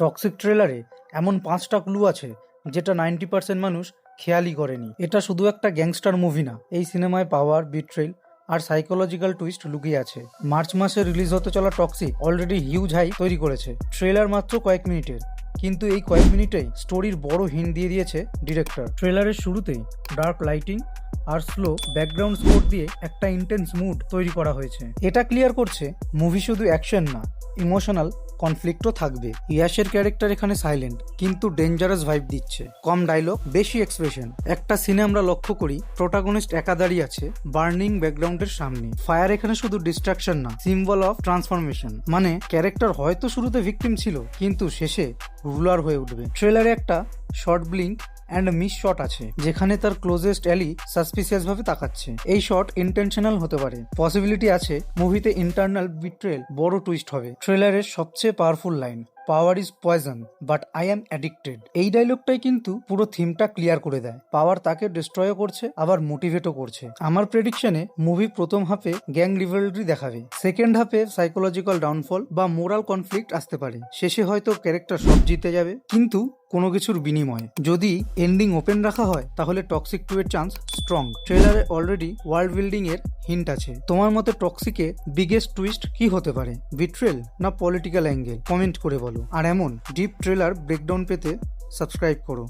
Toxic ট্রেলারে এমন 5টা clue আছে যেটা 90% মানুষ খেয়ালই করেনি। এটা শুধু একটা গ্যাংস্টার মুভি না, এই সিনেমায় পাওয়ার, বিট্রেল আর সাইকোলজিক্যাল টুইস্ট লুকিয়ে আছে। মার্চ মাসে রিলিজ হতে চলা টক্সিক অলরেডি হিউজ হাই তৈরি করেছে। ট্রেলার মাত্র কয়েক মিনিটের, কিন্তু এই কয়েক মিনিটেই স্টোরির বড় হিন্ট দিয়ে দিয়েছে ডিরেক্টর। ট্রেলারের শুরুতেই ডার্ক লাইটিং আর স্লো ব্যাকগ্রাউন্ড স্কোর দিয়ে একটা ইন্টেন্স মুড তৈরি করা হয়েছে। এটা ক্লিয়ার করছে মুভি শুধু অ্যাকশন না, ইমোশনাল কনফ্লিক্টও থাকবে। ইয়াশের ক্যারেক্টার এখানে সাইলেন্ট কিন্তু ডেঞ্জারাস ভাইব দিচ্ছে। কম ডায়লগ, বেশি এক্সপ্রেশন। একটা সিনে আমরা লক্ষ্য করি প্রোটাগনিস্ট একা দাঁড়িয়ে আছে বার্নিং ব্যাকগ্রাউন্ডের সামনে। ফায়ার এখানে শুধু ডিস্ট্রাকশন না, সিম্বল অফ ট্রান্সফরমেশন। মানে ক্যারেক্টার হয়তো শুরুতে ভিকটিম ছিল কিন্তু শেষে রুলার হয়ে উঠবে। ট্রেলারে একটা short blink and miss shot আছে যেখানে তার ক্লোজেস্ট অ্যালি সাসপিসিয়াস ভাবে তাকাচ্ছে। এই শট ইন্টেনশনাল হতে পারে। পসিবিলিটি আছে মুভিতে ইন্টারনাল বিট্রেল বড় টুইস্ট হবে। ট্রেলারের সবচেয়ে powerful line, power is poison but I am addicted. এই ডায়লগটাই কিন্তু পুরো থিমটা ক্লিয়ার করে দেয়। পাওয়ার তাকে ডিস্ট্রয়ও করছে আবার মোটিভেটও করছে। আমার প্রেডিকশনে মুভি প্রথম হাফে গ্যাং রিভেলরি দেখাবে, সেকেন্ড হাফে সাইকোলজিক্যাল ডাউনফল বা মোরাল কনফ্লিক্ট আসতে পারে, শেষে হয়তো ক্যারেক্টার সব জিতে যাবে কিন্তু কোনো কিছুর বিনিময়ে। যদি এন্ডিং ওপেন রাখা হয় তাহলে টক্সিক 2 এর চান্স স্ট্রং। ট্রেলারে অলরেডি ওয়ার্ল্ড বিল্ডিং এর হিন্ট আছে। তোমার মতে টক্সিকে বিগেস্ট টুইস্ট কি হতে পারে? বিট্রেল না পলিটিক্যাল অ্যাঙ্গেল? কমেন্ট করে বলো। আর এমন ডিপ ট্রেলার ব্রেকডাউন পেতে সাবস্ক্রাইব করো।